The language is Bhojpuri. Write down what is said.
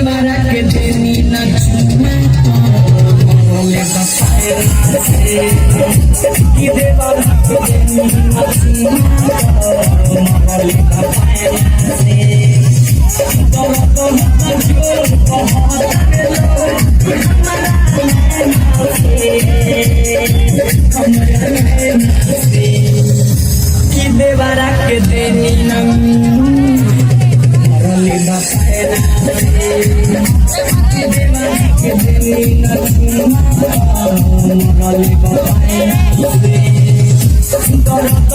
देवरा के देनी न चुमा ले बपाए कि देवरा के देनी न चुमा ले बपाए तो जोर बहुत कि देवरा के देनी न ले बपाए के देनी न चुमा ले बपाए जोर बहुत